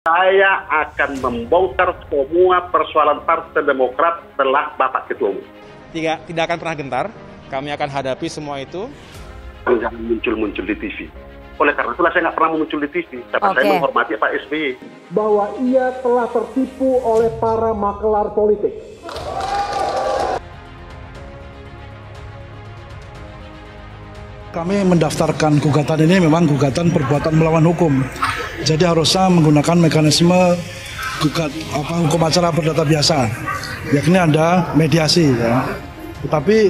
Saya akan membongkar semua persoalan Partai Demokrat setelah Bapak Ketua Umum. Tidak akan pernah gentar, kami akan hadapi semua itu. Jangan muncul-muncul di TV. Oleh karena itulah saya nggak pernah muncul di TV, tapi saya menghormati Pak SBY. Bahwa ia telah tertipu oleh para makelar politik. Kami mendaftarkan gugatan ini memang gugatan perbuatan melawan hukum. Jadi harusnya menggunakan mekanisme hukum acara perdata biasa, yakni ada mediasi. Ya. Tetapi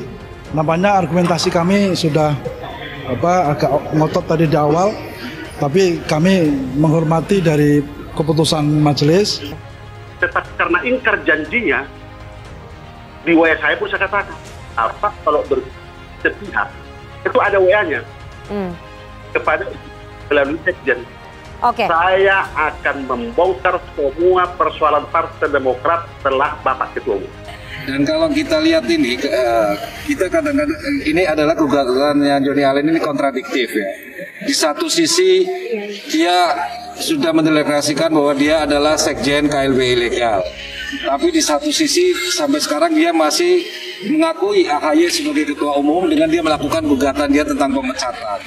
nampaknya argumentasi kami sudah agak ngotot tadi di awal, tapi kami menghormati dari keputusan majelis. Tetapi karena ingkar janjinya, di WA saya pun saya katakan, apa kalau bersepihak, itu ada WA-nya kepada melalui sekjen. Saya akan membongkar semua persoalan Partai Demokrat setelah Bapak Ketua Umum. Dan kalau kita lihat ini, kita kadang-kadang ini adalah gugatannya Johnny Allen ini kontradiktif ya. Di satu sisi dia sudah mendeklarasikan bahwa dia adalah sekjen KLB ilegal. Tapi di satu sisi sampai sekarang dia masih mengakui AHY sebagai ketua umum dengan dia melakukan gugatan dia tentang pemecatan.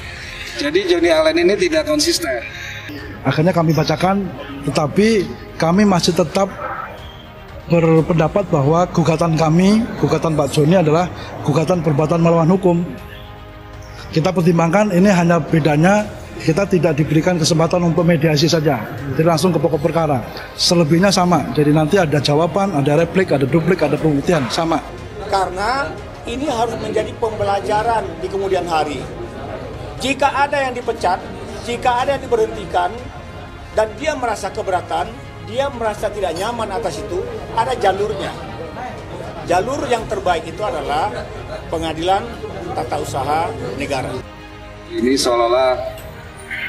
Jadi Johnny Allen ini tidak konsisten. Akhirnya kami bacakan, tetapi kami masih tetap berpendapat bahwa gugatan kami, gugatan Pak Joni adalah gugatan perbuatan melawan hukum. Kita pertimbangkan ini hanya bedanya kita tidak diberikan kesempatan untuk mediasi saja, jadi langsung ke pokok perkara. Selebihnya sama, jadi nanti ada jawaban, ada replik, ada duplik, ada pembuktian, sama. Karena ini harus menjadi pembelajaran di kemudian hari. Jika ada yang dipecat, jika ada yang diberhentikan, dan dia merasa keberatan, dia merasa tidak nyaman atas itu, ada jalurnya. Jalur yang terbaik itu adalah pengadilan tata usaha negara. Ini seolah-olah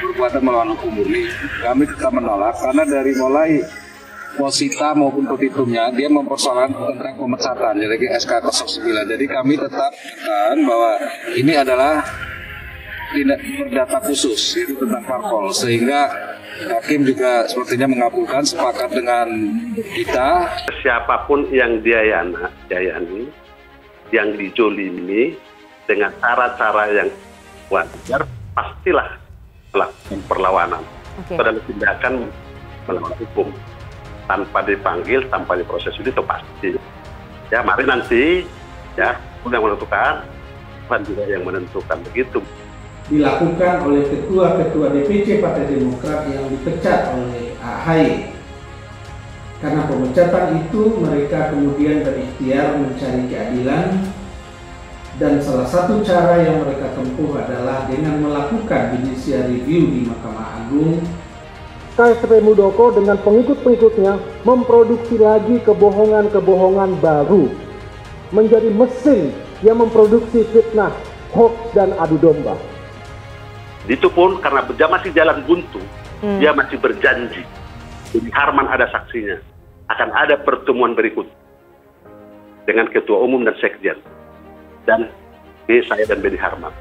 perbuatan melawan hukum murni. Kami tetap menolak karena dari mulai posita maupun petitumnya dia mempersoalkan tentang pemecatan, jadi SK 09. Jadi kami tetap katakan bahwa ini adalah tidak perdata khusus, itu tentang parpol, sehingga hakim juga sepertinya mengabulkan, sepakat dengan kita. Siapapun yang diayani, yang dijolimi dengan cara-cara yang wajar, pastilah melakukan perlawanan. Itu adalah tindakan melawan hukum tanpa dipanggil, tanpa diproses, itu pasti. Ya, mari nanti ya yang menentukan, Tuhan juga yang menentukan begitu. Dilakukan oleh ketua-ketua DPC Partai Demokrat yang dipecat oleh AHY. Karena pemecatan itu mereka kemudian berikhtiar mencari keadilan, dan salah satu cara yang mereka tempuh adalah dengan melakukan judicial review di Mahkamah Agung. KSP Muldoko dengan pengikut-pengikutnya memproduksi lagi kebohongan-kebohongan baru, menjadi mesin yang memproduksi fitnah, hoax, dan adu domba. Itu pun karena dia masih jalan buntu, dia masih berjanji. Beni Harman ada saksinya, akan ada pertemuan berikut dengan Ketua Umum dan Sekjen, dan saya dan Beni Harman.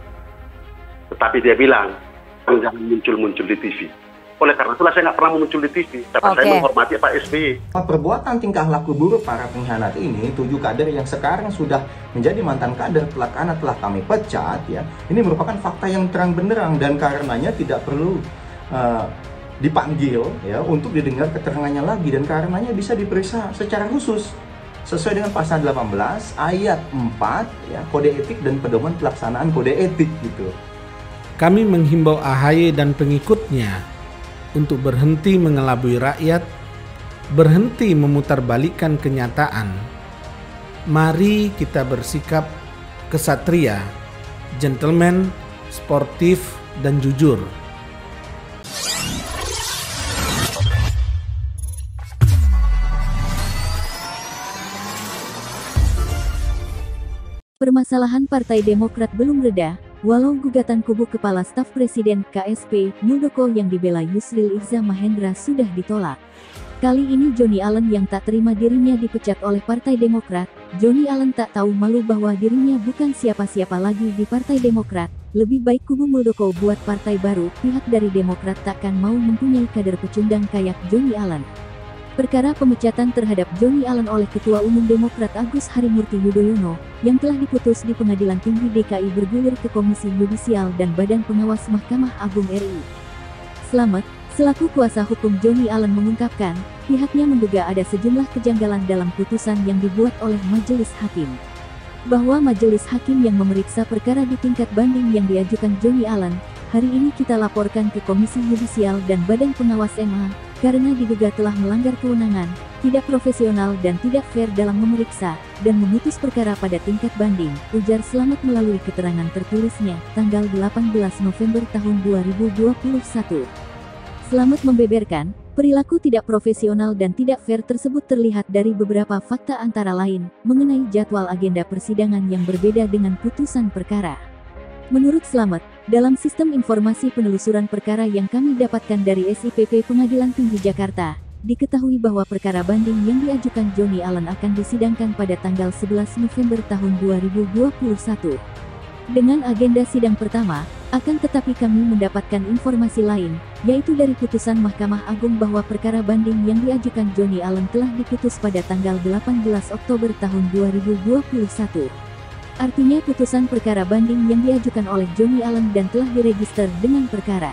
Tetapi dia bilang, jangan muncul-muncul di TV. Oleh karena itulah saya nggak pernah muncul di TV, tapi saya menghormati Pak SBY. Perbuatan tingkah laku buruk para pengkhianat ini, 7 kader yang sekarang sudah menjadi mantan kader karena telah kami pecat, ya, ini merupakan fakta yang terang benderang, dan karenanya tidak perlu dipanggil ya untuk didengar keterangannya lagi, dan karenanya bisa diperiksa secara khusus sesuai dengan pasal 18 ayat 4 ya, kode etik dan pedoman pelaksanaan kode etik gitu. Kami menghimbau AHY dan pengikutnya untuk berhenti mengelabui rakyat, berhenti memutarbalikkan kenyataan. Mari kita bersikap kesatria, gentleman, sportif, dan jujur. Permasalahan Partai Demokrat belum reda, walau gugatan kubu Kepala Staf Presiden KSP Muldoko yang dibela Yusril Iza Mahendra sudah ditolak. Kali ini Johnny Allen yang tak terima dirinya dipecat oleh Partai Demokrat. Johnny Allen tak tahu malu bahwa dirinya bukan siapa-siapa lagi di Partai Demokrat. lebih baik kubu Muldoko buat partai baru, pihak dari Demokrat takkan mau mempunyai kader pecundang kayak Johnny Allen. Perkara pemecatan terhadap Johnny Allen oleh Ketua Umum Demokrat Agus Harimurti Yudhoyono, yang telah diputus di Pengadilan Tinggi DKI bergulir ke Komisi Yudisial dan Badan Pengawas Mahkamah Agung RI. Slamet, selaku kuasa hukum Johnny Allen mengungkapkan, pihaknya menduga ada sejumlah kejanggalan dalam putusan yang dibuat oleh majelis hakim. Bahwa majelis hakim yang memeriksa perkara di tingkat banding yang diajukan Johnny Allen, hari ini kita laporkan ke Komisi Yudisial dan Badan Pengawas MA, karena diduga telah melanggar kewenangan, tidak profesional dan tidak fair dalam memeriksa, dan memutus perkara pada tingkat banding, ujar Slamet melalui keterangan tertulisnya, tanggal 18 November tahun 2021. Slamet membeberkan, perilaku tidak profesional dan tidak fair tersebut terlihat dari beberapa fakta antara lain, mengenai jadwal agenda persidangan yang berbeda dengan putusan perkara. Menurut Slamet, dalam sistem informasi penelusuran perkara yang kami dapatkan dari SIPP Pengadilan Tinggi Jakarta, diketahui bahwa perkara banding yang diajukan Johnny Allen akan disidangkan pada tanggal 11 November tahun 2021. Dengan agenda sidang pertama, akan tetapi kami mendapatkan informasi lain, yaitu dari putusan Mahkamah Agung bahwa perkara banding yang diajukan Johnny Allen telah diputus pada tanggal 18 Oktober tahun 2021. Artinya putusan perkara banding yang diajukan oleh Johnny Allen dan telah diregister dengan perkara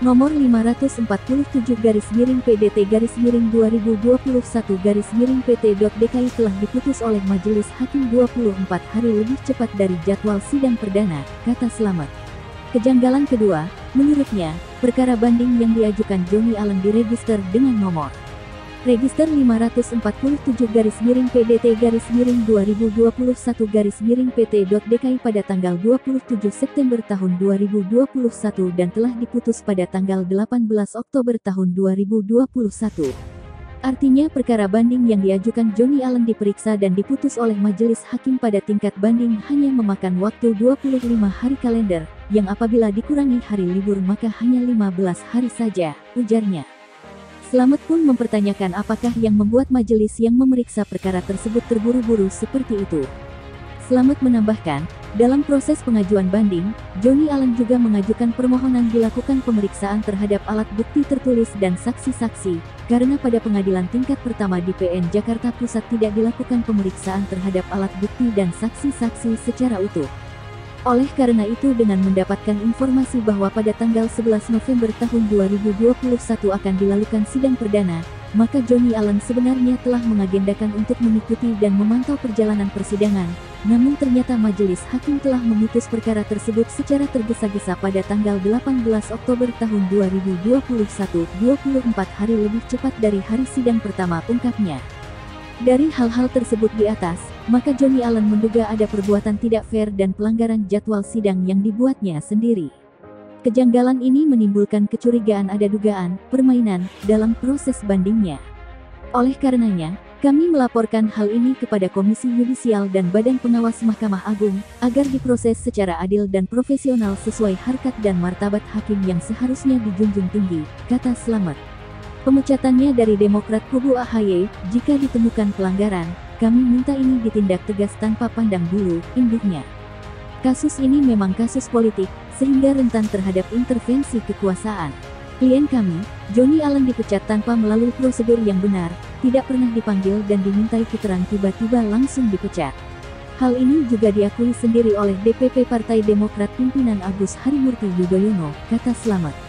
nomor 540-PDT-PDT-2021-PT.DKI telah diputus oleh Majelis Hakim 24 hari lebih cepat dari jadwal sidang perdana, kata Slamet. Kejanggalan kedua, menurutnya, perkara banding yang diajukan Johnny Allen diregister dengan nomor Register 547-PDT-2021-PT.DKI pada tanggal 27 September tahun 2021 dan telah diputus pada tanggal 18 Oktober tahun 2021. Artinya perkara banding yang diajukan Johnny Allen diperiksa dan diputus oleh majelis hakim pada tingkat banding hanya memakan waktu 25 hari kalender, yang apabila dikurangi hari libur maka hanya 15 hari saja, ujarnya. Slamet pun mempertanyakan apakah yang membuat majelis yang memeriksa perkara tersebut terburu-buru seperti itu. Slamet menambahkan, dalam proses pengajuan banding, Johnny Allen juga mengajukan permohonan dilakukan pemeriksaan terhadap alat bukti tertulis dan saksi-saksi, karena pada pengadilan tingkat pertama di PN Jakarta Pusat tidak dilakukan pemeriksaan terhadap alat bukti dan saksi-saksi secara utuh. Oleh karena itu dengan mendapatkan informasi bahwa pada tanggal 11 November tahun 2021 akan dilakukan sidang perdana, maka Johnny Allen sebenarnya telah mengagendakan untuk mengikuti dan memantau perjalanan persidangan, namun ternyata majelis hakim telah memutus perkara tersebut secara tergesa-gesa pada tanggal 18 Oktober tahun 2021, 24 hari lebih cepat dari hari sidang pertama, ungkapnya. Dari hal-hal tersebut di atas, maka Johnny Allen menduga ada perbuatan tidak fair dan pelanggaran jadwal sidang yang dibuatnya sendiri. Kejanggalan ini menimbulkan kecurigaan ada dugaan permainan dalam proses bandingnya. Oleh karenanya, kami melaporkan hal ini kepada Komisi Yudisial dan Badan Pengawas Mahkamah Agung, agar diproses secara adil dan profesional sesuai harkat dan martabat hakim yang seharusnya dijunjung tinggi, kata Slamet. Pemecatannya dari Demokrat kubu AHY, jika ditemukan pelanggaran, kami minta ini ditindak tegas tanpa pandang bulu, induknya. Kasus ini memang kasus politik, sehingga rentan terhadap intervensi kekuasaan. Klien kami, Johnny Allen dipecat tanpa melalui prosedur yang benar, tidak pernah dipanggil dan dimintai keterangan tiba-tiba langsung dipecat. Hal ini juga diakui sendiri oleh DPP Partai Demokrat pimpinan Agus Harimurti Yudhoyono, kata Slamet.